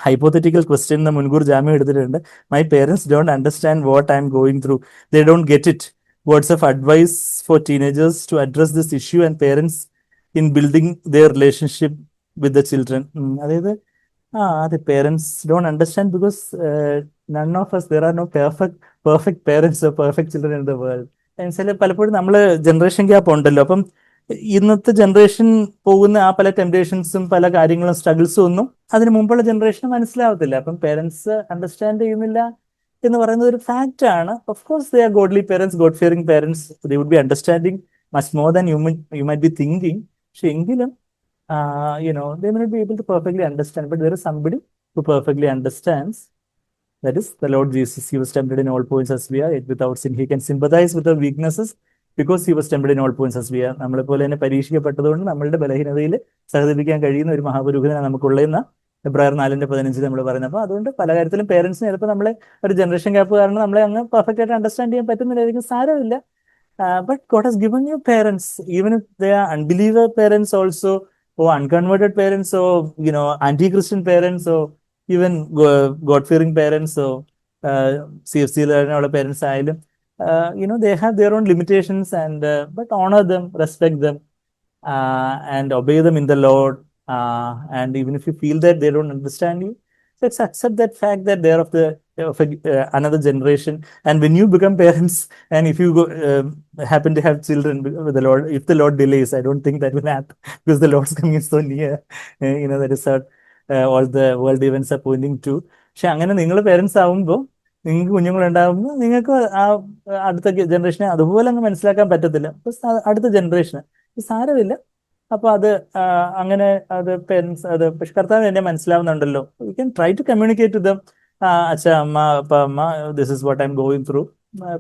Hypothetical question എന്ന മുൻകൂർ ജാമ്യം എടുത്തിട്ടുണ്ട്. My parents don't understand what I M going through, they don't get it. Words of advice for teenagers to address this issue and parents in building their relationship with the children. അതായത് അതെ, parents don't understand because none of us, there are no perfect parents or perfect children in the world. എന്നുവെച്ചാൽ പലപ്പോഴും നമ്മൾ generation gap ഉണ്ടല്ലോ. അപ്പം ഇന്നത്തെ generation പോകുന്ന ആ പല ടെംപ്ടേഷൻസും പല കാര്യങ്ങളും സ്ട്രഗിൾസും ഒന്നും അതിന് മുമ്പുള്ള ജനറേഷന് മനസ്സിലാവത്തില്ല. അപ്പം പേരൻസ് അണ്ടർസ്റ്റാൻഡ് ചെയ്യുന്നില്ല എന്ന് പറയുന്നത് ഒരു ഫാക്റ്റ് ആണ്. Of course they are godly parents, God fearing parents, they would be understanding much more than you might be thinking. പക്ഷെ എങ്കിലും they may not be able to perfectly understand, but there is somebody who perfectly understands. That is the Lord Jesus. He was tempted in all points as we are, yet without sin. He can sympathize with our weaknesses because he was tempted in all points as we are. നമ്മളെ പോലെ തന്നെ പരീക്ഷിക്കപ്പെട്ടതുകൊണ്ട് നമ്മളുടെ ബലഹീനതയിൽ സഹതപിക്കാൻ കഴിയുന്ന ഒരു മഹാപുരുഷനാണ് നമുക്കുള്ളതെന്ന എബ്രായർ 4:15 നമ്മൾ പറയുന്നത്. അപ്പോൾ അതുകൊണ്ട് പല കാര്യത്തിലും പേരൻസിന് ചിലപ്പോൾ നമ്മളെ ഒരു ജനറേഷൻ ഗ്യാപ്പ് കാരണം നമ്മളെ അങ്ങ് പെർഫെക്റ്റ് ആയിട്ട് അണ്ടർസ്റ്റാൻഡ് ചെയ്യാൻ പറ്റുന്നില്ലായിരിക്കും. സാരമില്ല. But God has given you parents, even if they are unbeliever parents also, or unconverted parents, or anti-Christian parents, or even God-fearing parents, or CFC parents ആയാലും they have their own limitations, and but honor them, respect them, and obey them in the Lord. And even if you feel that they don't understand you, let's accept that fact that they're of another generation. And when you become parents, and if you happen to have children with the Lord, if the Lord delays, I don't think that will happen because the Lord's coming is so near. That is what all the world events are pointing to. പക്ഷെ അങ്ങനെ നിങ്ങൾ parents ആവുമ്പോൾ, നിങ്ങൾക്ക് കുഞ്ഞുങ്ങളുണ്ടാകുമ്പോൾ, നിങ്ങൾക്ക് ആ അടുത്ത ജനറേഷനെ അതുപോലെ അങ്ങ് മനസ്സിലാക്കാൻ പറ്റത്തില്ല. അടുത്ത ജനറേഷന് സാരമില്ല. അപ്പൊ അത് അങ്ങനെ അത് പേരൻസ് അത് പക്ഷെ കർത്താവ് എന്നെ മനസ്സിലാവുന്നുണ്ടല്ലോ. You can try to communicate to them. അച്ഛ, അമ്മ, അപ്പ, അമ്മ, this is what I M going through,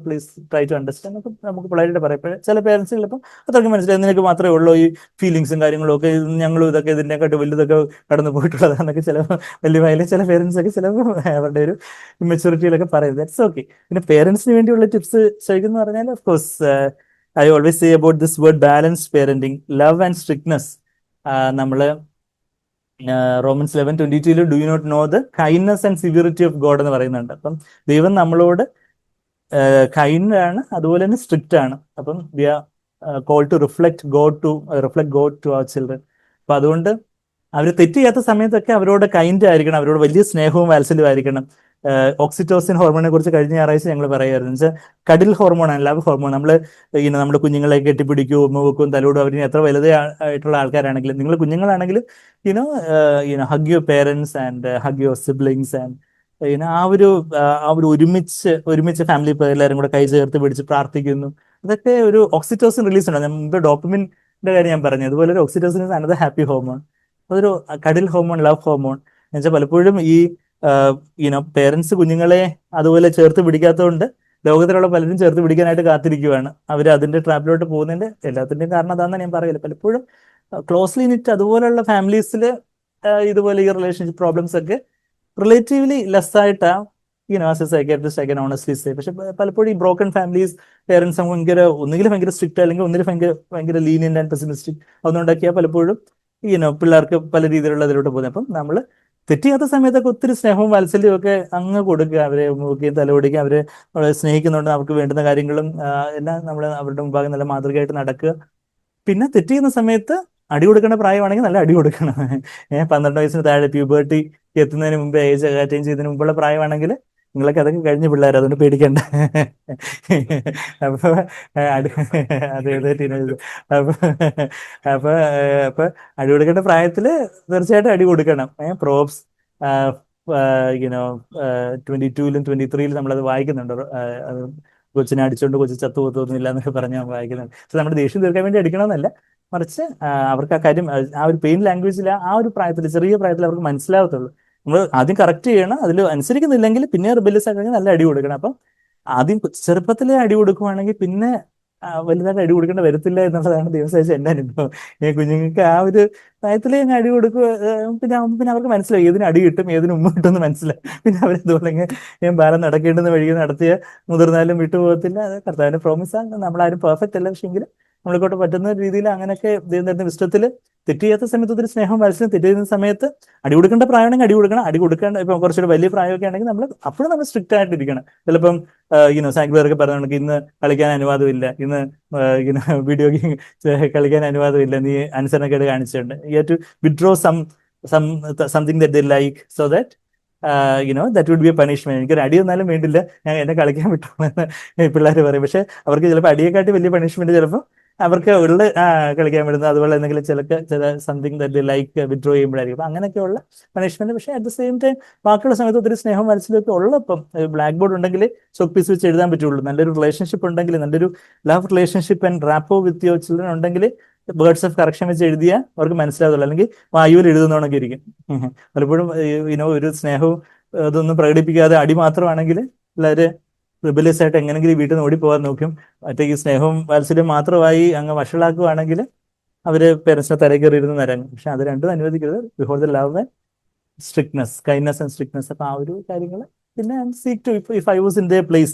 please try to understand. അപ്പം നമുക്ക് പിള്ളേരുടെ പറയപ്പോഴേ ചില പേരൻസ് ചിലപ്പോൾ അതൊക്കെ മനസ്സിലായി, നിനക്ക് മാത്രമേ ഉള്ളൂ ഈ ഫീലിങ്സും കാര്യങ്ങളും ഒക്കെ, ഞങ്ങളും ഇതൊക്കെ ഇതിനെക്കാട്ട് വലുതൊക്കെ കടന്നു പോയിട്ടുള്ളതാണെന്നൊക്കെ ചിലപ്പോൾ വലിയ ചില പേരൻസ് ഒക്കെ ചിലപ്പോൾ അവരുടെ ഒരു മെച്ചൂരിറ്റിയിലൊക്കെ പറയും. That's okay. പിന്നെ പേരൻസിന് വേണ്ടിയുള്ള ടിപ്സ് ചോദിക്കുന്നു പറഞ്ഞാൽ, of course I always say about this word balanced parenting, love and strictness. നമ്മള് Romans 11:22 do you not know the kindness and severity of God എന്ന് പറയുന്നുണ്ട്. അപ്പം ദൈവം നമ്മളോട് കൈൻഡ് ആണ്, അതുപോലെ തന്നെ സ്ട്രിക്റ്റ് ആണ്. അപ്പം we are called to reflect God to our children. അപ്പൊ അതുകൊണ്ട് അവർ തെറ്റ് ചെയ്യാത്ത സമയത്തൊക്കെ അവരോട് കൈൻഡ് ആയിരിക്കണം, അവരോട് വലിയ സ്നേഹവും വാത്സല്യവും ആയിരിക്കണം. ഓക്സിറ്റോസിൻ ഹോർമോണിനെ കുറിച്ച് കഴിഞ്ഞ ഞായറാഴ്ച ഞങ്ങൾ പറയായിരുന്നു. വെച്ചാൽ കടിൽ ഹോർമോണാണ്, ലവ് ഹോർമോൺ. നമ്മുടെ കുഞ്ഞുങ്ങളെ കെട്ടിപ്പിടിക്കും, ഉമ്മ വെക്കും, തലോടും. അവരിന് എത്ര വലുതായിട്ടുള്ള ആൾക്കാരാണെങ്കിലും, നിങ്ങൾ കുഞ്ഞുങ്ങളാണെങ്കിലും hug your parents and hug your siblings and ആ ഒരു ഒരുമിച്ച് ഫാമിലി എല്ലാവരും കൂടെ കൈ ചേർത്ത് പിടിച്ച് പ്രാർത്ഥിക്കുന്നു. അതൊക്കെ ഒരു ഓക്സിറ്റോസിൻ റിലീസ് ഉണ്ട്. ഞാൻ മുമ്പ് ഡോപ്പമിന്റെ കാര്യം ഞാൻ പറഞ്ഞു, അതുപോലെ ഒരു oxytocin is another happy hormone. അതൊരു കടിൽ ഹോർമോൺ, ലവ് ഹോർമോൺ. എന്നുവെച്ചാൽ പലപ്പോഴും ഈ പേരൻസ് കുഞ്ഞുങ്ങളെ അതുപോലെ ചേർത്ത് പിടിക്കാത്തതുകൊണ്ട് ലോകത്തിലുള്ള പലരും ചേർത്ത് പിടിക്കാനായിട്ട് കാത്തിരിക്കുവാണ്. അവർ അതിന്റെ ട്രാപ്പിലോട്ട് പോകുന്നതിന്റെ എല്ലാത്തിന്റെയും കാരണം അതാണെന്ന് ഞാൻ പറയില്ല. പലപ്പോഴും ക്ലോസ്ലി നിറ്റ് അതുപോലെയുള്ള ഫാമിലീസിൽ ഇതുപോലെ ഈ റിലേഷൻഷിപ്പ് പ്രോബ്ലംസ് ഒക്കെ റിലേറ്റീവ്ലി ലെസ് ആയിട്ടാ as A psychiatrist I can honestly say. പക്ഷെ പലപ്പോഴും ഈ ബ്രോക്കൺ ഫാമിലീസ് പേരൻസ് ഒന്നുകിൽ ഭയങ്കര സ്ട്രിക്റ്റ്, അല്ലെങ്കിൽ ഒന്നിൽ ഭയങ്കര ലീനിയന്റ് ആൻഡ് പെസിമിസ്റ്റിക് അതുകൊണ്ടൊക്കെയാ പലപ്പോഴും പിള്ളേർക്ക് പല രീതിയിലുള്ള ഇതിലോട്ട് പോകുന്നത്. അപ്പം നമ്മൾ തെറ്റിയാത്ത സമയത്തൊക്കെ ഒത്തിരി സ്നേഹവും വാത്സല്യവും ഒക്കെ അങ്ങ് കൊടുക്കുക, അവരെ നോക്കുകയും തലോടിക്കുക, അവരെ സ്നേഹിക്കുന്നുണ്ട്, അവർക്ക് വേണ്ടുന്ന കാര്യങ്ങളും എല്ലാം നമ്മൾ അവരുടെ മുമ്പാകെ നല്ല മാതൃകയായിട്ട് നടക്കുക. പിന്നെ തെറ്റ് ചെയ്യുന്ന സമയത്ത് അടി കൊടുക്കേണ്ട പ്രായമാണെങ്കിൽ നല്ല അടി കൊടുക്കണം. 12 വയസ്സിന് താഴെ പ്യൂബർട്ടി എത്തുന്നതിന് മുമ്പ്, ഏജ് അറ്റൈൻ ചെയ്യുന്നതിന് മുമ്പുള്ള പ്രായമാണെങ്കിൽ നിങ്ങളൊക്കെ അതൊക്കെ കഴിഞ്ഞ പിള്ളേർ, അതുകൊണ്ട് പേടിക്കണ്ട. അപ്പൊ അതെ ടീനേജ്. അപ്പൊ അപ്പൊ അപ്പൊ അടി കൊടുക്കേണ്ട പ്രായത്തില് തീർച്ചയായിട്ടും അടി കൊടുക്കണം. പ്രോബ്സ് 22-ലും 23-ലും നമ്മളത് വായിക്കുന്നുണ്ട്. കൊച്ചിനെ അടിച്ചോണ്ട് കൊച്ചു ചത്തുപോത്തൊന്നുമില്ല എന്നൊക്കെ പറഞ്ഞ് ഞാൻ വായിക്കുന്നുണ്ട്. പക്ഷെ നമ്മുടെ ദേഷ്യം തീർക്കാൻ വേണ്ടി അടിക്കണമെന്നല്ല, മറിച്ച് അവർക്ക് ആ കാര്യം ആ ഒരു പെയിൻ ലാംഗ്വേജിൽ ആ ഒരു പ്രായത്തിൽ, ചെറിയ പ്രായത്തിൽ അവർക്ക് മനസ്സിലാവത്തുള്ളൂ. നമ്മൾ ആദ്യം കറക്റ്റ് ചെയ്യണം, അതിൽ അനുസരിക്കുന്നില്ലെങ്കിൽ പിന്നെ റിബല്യസ് ആണെങ്കിൽ നല്ല അടി കൊടുക്കണം. അപ്പം ആദ്യം ചെറുപ്പത്തിലെ അടി കൊടുക്കുവാണെങ്കിൽ പിന്നെ വലുതായിട്ട് അടി കൊടുക്കേണ്ട വരത്തില്ല എന്നുള്ളതാണ് ദൈവം സഹിച്ച എൻ്റെ അനുഭവം. കുഞ്ഞുങ്ങൾക്ക് ആ ഒരു പ്രായത്തിലേ ഞാൻ അടി കൊടുക്കുക, പിന്നെ അവർക്ക് മനസ്സിലായി ഏതിന് അടി കിട്ടും, ഏതിന് ഉമ്മ കിട്ടും എന്ന് മനസ്സിലായി. പിന്നെ അവരെന്തുപോലെ ഞാൻ ബാലം നടക്കേണ്ടുന്ന വഴിയെ നടത്തിയ മുതിർന്നാലും വിട്ടുപോകത്തില്ല. അത് കർത്താവിന്റെ പ്രോമിസാണ്. നമ്മളാരും പെർഫെക്റ്റ് അല്ല, പക്ഷെങ്കിലും നമ്മൾക്കോട്ട് പറ്റുന്ന രീതിയിൽ അങ്ങനെയൊക്കെ ദൈവം തരുന്ന വിശ്വത്തിൽ തെറ്റ് ചെയ്യാത്ത സമയത്ത് ഒത്തിരി സ്നേഹം വാത്സല്യം, തെറ്റ് ചെയ്യുന്ന സമയത്ത് അടി കൊടുക്കേണ്ട പ്രായമാണെങ്കിൽ അടി കൊടുക്കണം, അടി കൊടുക്കേണ്ട ഇപ്പം കുറച്ചുകൂടെ വലിയ പ്രായമൊക്കെ ആണെങ്കിൽ നമ്മൾ അപ്പോഴും നമ്മൾ സ്ട്രിക്റ്റ് ആയിട്ടിരിക്കണം. ചിലപ്പം സാങ്ക്ലർക്ക് പറഞ്ഞ ഇന്ന് കളിക്കാൻ അനുവാദമില്ല, ഇന്ന് വീഡിയോ ഗെയിം കളിക്കാൻ അനുവാദമില്ല, നീ അനുസരണക്കേട് കാണിച്ചിട്ടുണ്ട്, you to withdraw something that they like so that that would be a punishment. എനിക്കൊരു അടി വന്നാലും വേണ്ടില്ല, ഞാൻ എന്നെ കളിക്കാൻ വിട്ടോളെന്ന് പിള്ളേർ പറയും. പക്ഷെ അവർക്ക് ചിലപ്പോൾ അടിയെക്കാട്ടി വലിയ പണിഷ്മെന്റ് ചിലപ്പോൾ അവർക്ക് ഉള്ള കളിക്കാൻ വിടുന്നത്, അതുപോലെ എന്തെങ്കിലും ചില സംതിങ് ദാറ്റ് ലൈക്ക് വിഡ്രോ ചെയ്യുമ്പോഴായിരിക്കും. അപ്പൊ അങ്ങനെയൊക്കെയുള്ള പണിഷ്മെന്റ്. പക്ഷേ അറ്റ് ദ സെയിം ടൈം ബാക്കിയുള്ള സമയത്ത് ഒത്തിരി സ്നേഹം മനസ്സിലൊക്കെ ഉള്ളപ്പം ബ്ലാക്ക് ബോർഡ് ഉണ്ടെങ്കിൽ ചോക്ക് പീസ് വെച്ച് എഴുതാൻ പറ്റുള്ളൂ. നല്ലൊരു റിലേഷൻഷിപ്പ് ഉണ്ടെങ്കിൽ, നല്ലൊരു love relationship and rapport with your children ഉണ്ടെങ്കിൽ വേർഡ്സ് ഓഫ് കറക്ഷൻ വെച്ച് എഴുതിയാൽ അവർക്ക് മനസ്സിലാവുള്ളൂ. അല്ലെങ്കിൽ വായുവിൽ എഴുതുന്നവണൊക്കെ ഇരിക്കും. പലപ്പോഴും ഒരു സ്നേഹവും ഇതൊന്നും പ്രകടിപ്പിക്കാതെ അടി മാത്രമാണെങ്കിൽ എല്ലാവരും റിബലിയസ് ആയിട്ട് എങ്ങനെങ്കിലും വീട്ടിൽ നിന്ന് ഓടിപ്പോകാൻ നോക്കും. മറ്റേ ഈ സ്നേഹവും വാത്സല്യം മാത്രമായി അങ്ങ് വഷളാക്കുകയാണെങ്കിൽ അവര് പേരൻസിനെ തലകയറിയിരുന്ന് നിരങ്ങും. പക്ഷെ അത് രണ്ടും അനുവദിക്കരുത്. Before the love and strictness, kindness and strictness. അപ്പൊ ആ ഒരു കാര്യങ്ങൾ. പിന്നെ seek to if I was in the place.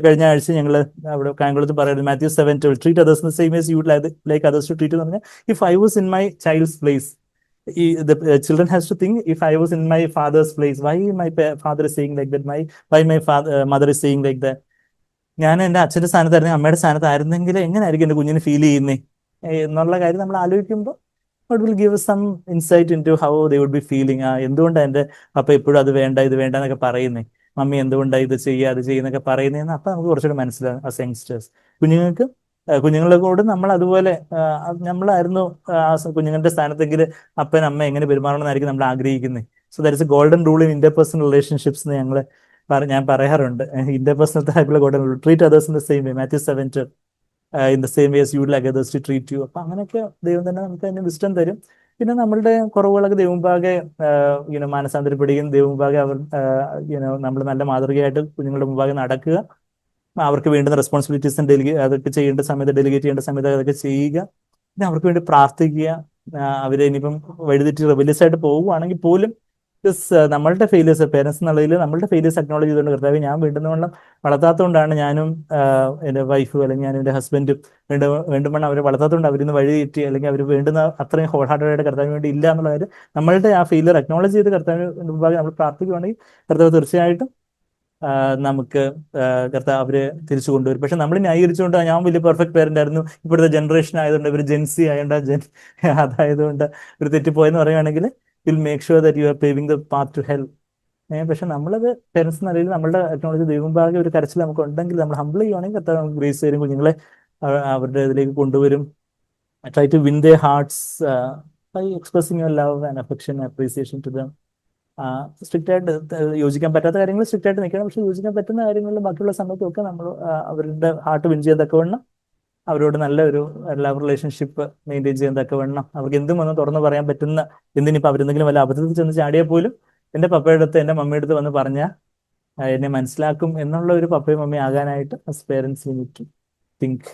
കഴിഞ്ഞ ആഴ്ച ഞങ്ങൾ അവിടെ കായംകുളത്ത് പറയുന്നത് Matthew 7:12 treat others same as you like others to treat എന്ന് പറഞ്ഞാൽ, if I was in my child's place, the children has to think, if I was in my father's place, why my father is saying like that, why my mother is saying like that. ഞാൻ എൻ്റെ അച്ഛൻ്റെ സ്ഥാനത്തായിരുന്നു, അമ്മയുടെ സ്ഥാനത്തായിരുന്നെങ്കിൽ എങ്ങനെയായിരിക്കും എൻ്റെ കുഞ്ഞിന് feel ചെയ്യുന്നേ എന്നുള്ള കാര്യം നമ്മൾ ആലോചിക്കുമ്പോൾ it will give us some insight into how they would be feeling. എന്തുകൊണ്ടാണ് എൻ്റെ പപ്പ എപ്പോഴും അത് വേണ്ട ഇത് വേണ്ട എന്നൊക്കെ പറയുന്നേ, മമ്മി എന്തുകൊണ്ടാണ് ഇത് ചെയ്യുക അത് ചെയ്യുന്നൊക്കെ പറയുന്നതെന്ന് അപ്പം നമുക്ക് കുറച്ചുകൂടെ മനസ്സിലാകും. ആസ് യങ്സ്റ്റേഴ്സ് കുഞ്ഞുങ്ങളോട് നമ്മൾ അതുപോലെ നമ്മളായിരുന്നു കുഞ്ഞുങ്ങളുടെ സ്ഥാനത്തെങ്കിൽ അപ്പൻ അമ്മ എങ്ങനെ പെരുമാറണമെന്നായിരിക്കും നമ്മൾ ആഗ്രഹിക്കുന്നത്. So that is a golden rule in interpersonal relationships എന്ന് ഞാൻ പറയാറുണ്ട്. ഇന്റർപേഴ്സണൽ ടൈപ്പിലെ golden rule, treat others in the same way, Matthew 7:12 in the same way as you would like others to treat you. അപ്പൊ അങ്ങനെയൊക്കെ ദൈവം തന്നെ നമുക്ക് അതിന് വിസ്റ്റം തരും. പിന്നെ നമ്മളുടെ കുറവുകളൊക്കെ ദൈവം മുമ്പാകെ മാനസാന്തരപ്പെടുകയും ദൈവം മുമ്പാകെ നമ്മൾ നല്ല മാതൃകയായിട്ട് കുഞ്ഞുങ്ങളുടെ മുമ്പാകെ നടക്കുക, അവർക്ക് വേണ്ടുന്ന റെസ്പോൺസിബിലിറ്റീസ് അതൊക്കെ ചെയ്യേണ്ട സമയത്ത്, ഡെലിഗേറ്റ് ചെയ്യേണ്ട സമയത്ത് അതൊക്കെ ചെയ്യുക. പിന്നെ അവർക്ക് വേണ്ടി പ്രാർത്ഥിക്കുക. അവരെ ഇനിയിപ്പം വഴിതെറ്റി റെബലിയസ് ആയിട്ട് പോവുകയാണെങ്കിൽ പോലും നമ്മളുടെ ഫെയിലിയേഴ്സ്, പേരൻസ് എന്നുള്ളതിൽ നമ്മളുടെ ഫെയിലിയേഴ്സ് അക്നോളജ് ചെയ്തുകൊണ്ട് കർത്താവ് ഞാൻ വേണ്ടുന്നവണ്ണം വളർത്താത്തതുകൊണ്ടാണ് ഞാനും എൻ്റെ വൈഫും അല്ലെങ്കിൽ ഞാനും എൻ്റെ ഹസ്ബൻഡും വേണ്ടുമ്പോൾ അവരെ വളർത്താത്തതുകൊണ്ട് അവരിന്ന് വഴി തെറ്റി, അല്ലെങ്കിൽ അവർ വേണ്ടുന്ന അത്രയും ഹോൾ ഹാർട്ടഡായിട്ട് കർത്താവിന് വേണ്ടി ഇല്ല എന്നുള്ള കാര്യം നമ്മളുടെ ആ ഫെയിലിയർ അക്നോളജ് ചെയ്ത് കർത്താവിന് മുമ്പാകെ നമ്മൾ പ്രാർത്ഥിക്കുകയാണെങ്കിൽ കർത്താവ് തീർച്ചയായിട്ടും നമുക്ക് കർത്താവ് അവരെ തിരിച്ചു കൊണ്ടുവരും. പക്ഷെ നമ്മൾ ന്യായീകരിച്ചുകൊണ്ട് ഞാൻ വലിയ പെർഫെക്റ്റ് പേരന്റ് ആയിരുന്നു, ഇപ്പോഴത്തെ ജനറേഷൻ ആയതുകൊണ്ട് ഇവർ ജെൻസി ആയതുകൊണ്ട് അതായതുകൊണ്ട് ഒരു തെറ്റിപ്പോയെന്ന് പറയുകയാണെങ്കിൽ will make sure that you are paving the path to help. പക്ഷെ നമ്മളത് പേരൻസ് നിലയിൽ നമ്മളുടെ ടെക്നോളജി ദൈവഭാഗ്യ ഒരു കരച്ചിൽ നമുക്ക് ഉണ്ടെങ്കിൽ നമ്മൾ ഹംബിൾ ചെയ്യുവാണെങ്കിൽ കർത്താവ് നമുക്ക് ഗ്രേസ് തരും, കുഞ്ഞുങ്ങളെ അവരുടെ ഇതിലേക്ക് കൊണ്ടുവരും. Try to win their hearts by expressing your love and affection appreciation to them. Strict ആയിട്ട് യോജിക്കാൻ പറ്റാത്ത കാര്യങ്ങൾ സ്ട്രിക്റ്റ് ആയിട്ട് നിൽക്കണം. പക്ഷെ യോജിക്കാൻ പറ്റുന്ന കാര്യങ്ങളിൽ ബാക്കിയുള്ള സമയത്തൊക്കെ നമ്മൾ അവരുടെ ഹാർട്ട് വിൻ ചെയ്യാൻ തക്കവണ്ണം, അവരോട് നല്ല ഒരു ലവ് റിലേഷൻഷിപ്പ് മെയിൻറ്റെയിൻ ചെയ്യാൻ തക്കവണ്ണം, അവർക്ക് എന്തും വന്ന് തുറന്ന് പറയാൻ പറ്റുന്ന, എന്തിനിപ്പോൾ അവരെന്തെങ്കിലും വല്ല അബദ്ധത്തിൽ ചെന്ന് ചാടിയാൽ പോലും എൻ്റെ പപ്പയുടെ അടുത്ത് എൻ്റെ മമ്മിയുടെ അടുത്ത് വന്ന് പറഞ്ഞാൽ എന്നെ മനസ്സിലാക്കും എന്നുള്ള ഒരു പപ്പയും മമ്മയും ആകാനായിട്ട് as parents we need to think.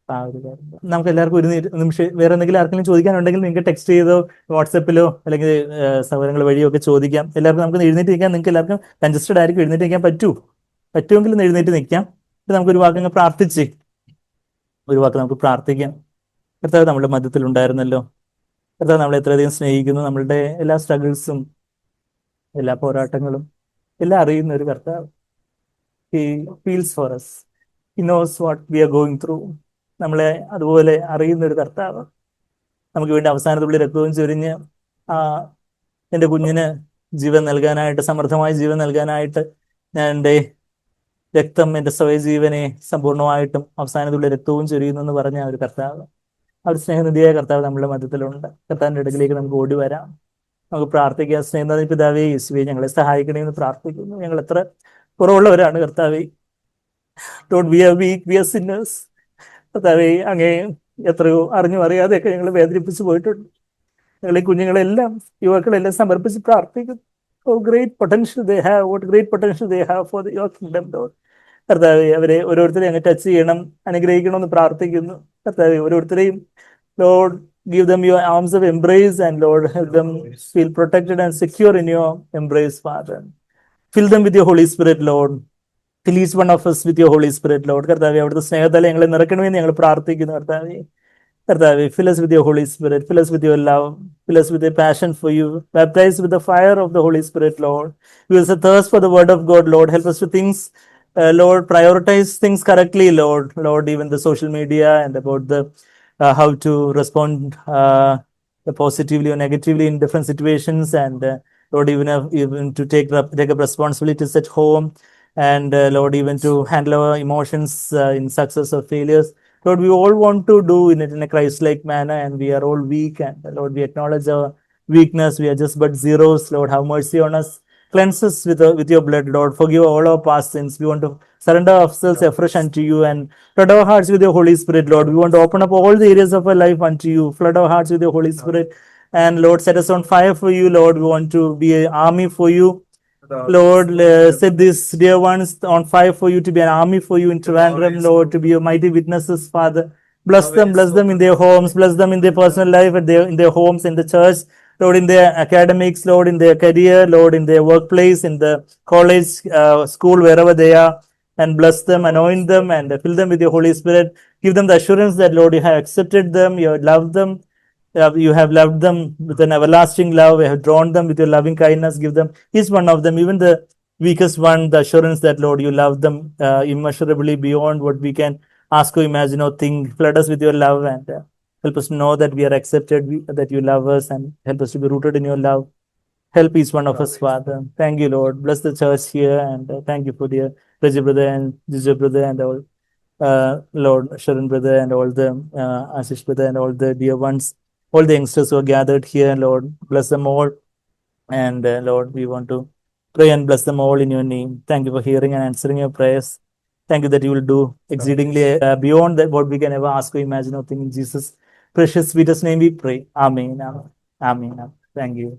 ആ ഒരു കാര്യം നമുക്ക് എല്ലാവർക്കും ഒരു നിമിഷം വേറെ എന്തെങ്കിലും ആർക്കെങ്കിലും ചോദിക്കാനുണ്ടെങ്കിൽ നിങ്ങൾക്ക് ടെക്സ്റ്റ് ചെയ്തോ വാട്സപ്പിലോ അല്ലെങ്കിൽ സൗകര്യങ്ങൾ വഴിയോ ഒക്കെ ചോദിക്കാം. എല്ലാവർക്കും നമുക്ക് എഴുന്നേറ്റ് നിൽക്കാം. നിങ്ങൾക്ക് എല്ലാവർക്കും കൺജസ്റ്റഡ് ആയിരിക്കും, എഴുന്നേറ്റ് നിൽക്കാൻ പറ്റുമെങ്കിൽ ഒന്ന് എഴുന്നേറ്റ് നിൽക്കാം. നമുക്ക് ഒരു വാക്ക് നമുക്ക് പ്രാർത്ഥിക്കാം. കർത്താവ് നമ്മുടെ മധ്യത്തിൽ ഉണ്ടായിരുന്നല്ലോ. കർത്താവ് നമ്മളെ എത്രയധികം സ്നേഹിക്കുന്നു. നമ്മളുടെ എല്ലാ സ്ട്രഗിൾസും എല്ലാ പോരാട്ടങ്ങളും എല്ലാം അറിയുന്ന ഒരു കർത്താവ്. He feels for us. He knows what we are going through. നമ്മളെ അതുപോലെ അറിയുന്ന ഒരു കർത്താവ്. നമുക്ക് വേണ്ടി അവസാനത്തുള്ളിൽ രക്തവും ചൊരിഞ്ഞ് എൻ്റെ കുഞ്ഞിന് ജീവൻ നൽകാനായിട്ട്, സമൃദ്ധമായ ജീവൻ നൽകാനായിട്ട് ഞാൻ എൻ്റെ രക്തം, എൻ്റെ സ്വയജീവനെ സമ്പൂർണ്ണമായിട്ടും അവസാനത്തുള്ള രക്തവും ചൊരിയുന്നു എന്ന് പറഞ്ഞ ഒരു കർത്താവ്, ആ ഒരു സ്നേഹനിധിയായ കർത്താവ് നമ്മുടെ മധ്യത്തിലുണ്ട്. കർത്താവിൻ്റെ അടുക്കിലേക്ക് നമുക്ക് ഓടി വരാം, നമുക്ക് പ്രാർത്ഥിക്കാം. സ്നേഹനാഥ പിതാവേ, യേശുവേ, ഞങ്ങളെ സഹായിക്കണമെന്ന് പ്രാർത്ഥിക്കുന്നു. ഞങ്ങൾ എത്ര കുറവുള്ളവരാണ് കർത്താവേ. Don't we are weak, we are sinners. കർത്താവേ, അങ്ങേ എത്രയോ അറിഞ്ഞും അറിയാതെയൊക്കെ ഞങ്ങൾ വേദനിപ്പിച്ച് പോയിട്ടുണ്ട്. ഞങ്ങളെ കുഞ്ഞുങ്ങളെല്ലാം യുവാക്കളെല്ലാം സമർപ്പിച്ച് പ്രാർത്ഥിക്കുന്നു. Oh, great potential they have. What great potential they have for your kingdom, Lord. കർത്താവേ, അവരെ ഓരോരുത്തരെയും അങ്ങ് ടച്ച് ചെയ്യണം, അനുഗ്രഹിക്കണമെന്ന് പ്രാർത്ഥിക്കുന്നു. കർത്താവേ, ഓരോരുത്തരെയും Lord, give them your arms of embrace, and Lord, help them feel protected and secure in your embrace, Father. Fill them with your Holy Spirit, Lord. Fill each one of us with your Holy Spirit, Lord. കർത്താവേ, അവിടുത്തെ സ്നേഹത്താലെ ഞങ്ങളെ നിറയ്ക്കണമെന്ന് ഞങ്ങൾ പ്രാർത്ഥിക്കുന്നു. കർത്താവേ, Kartavi, fill us with your Holy Spirit, fill us with your love, fill us with a passion for you, baptize with the fire of the Holy Spirit, Lord. Give us a thirst for the word of God, Lord. Help us to things, Lord, prioritize things correctly, Lord. Lord, even the social media and about the how to respond positively or negatively in different situations, and Lord, even to take up responsibilities at home, and Lord, even to handle our emotions in success or failures. Lord, we all want to do in it in a Christ-like manner, and we are all weak. And Lord, we acknowledge our weakness. We are just but zeros. Lord, have mercy on us. Cleanse us with your blood, Lord. Forgive all our past sins. We want to surrender ourselves afresh unto you and flood our hearts with your Holy Spirit, Lord. We want to open up all the areas of our life unto you. Flood our hearts with your Holy Spirit. And Lord, set us on fire for you, Lord. We want to be an army for you. Lord, set these dear ones on fire for you, to be an army for you in Trivandrum, Lord, to be your mighty witnesses, Father. Bless them in their homes, bless them in their personal life, in their homes, in the church, Lord, in their academics, Lord, in their career, Lord, in their workplace, in the college, school, wherever they are, and bless them, anoint them, and fill them with your Holy Spirit. Give them the assurance that, Lord, you have accepted them, you have loved them, you have loved them with an everlasting love. You have drawn them with your loving kindness. Give them, each one of them, even the weakest one, the assurance that, Lord, you love them immeasurably beyond what we can ask or imagine or think. Flood us with your love, and help us know that we are accepted, that you love us, and help us to be rooted in your love. Help each one of us, Father. Thank you, Lord. Bless the church here, and thank you for dear Raja brother and Jija brother and all, Lord, Sharon brother and all the Ashish brother and all the dear ones, all the youngsters who are gathered here, Lord. Bless them all. And Lord, we want to pray and bless them all in your name. Thank you for hearing and answering your prayers. Thank you that you will do exceedingly beyond that what we can ever ask or imagine or think. In Jesus' precious, sweetest name we pray. Amen. Amen. Amen. Thank you.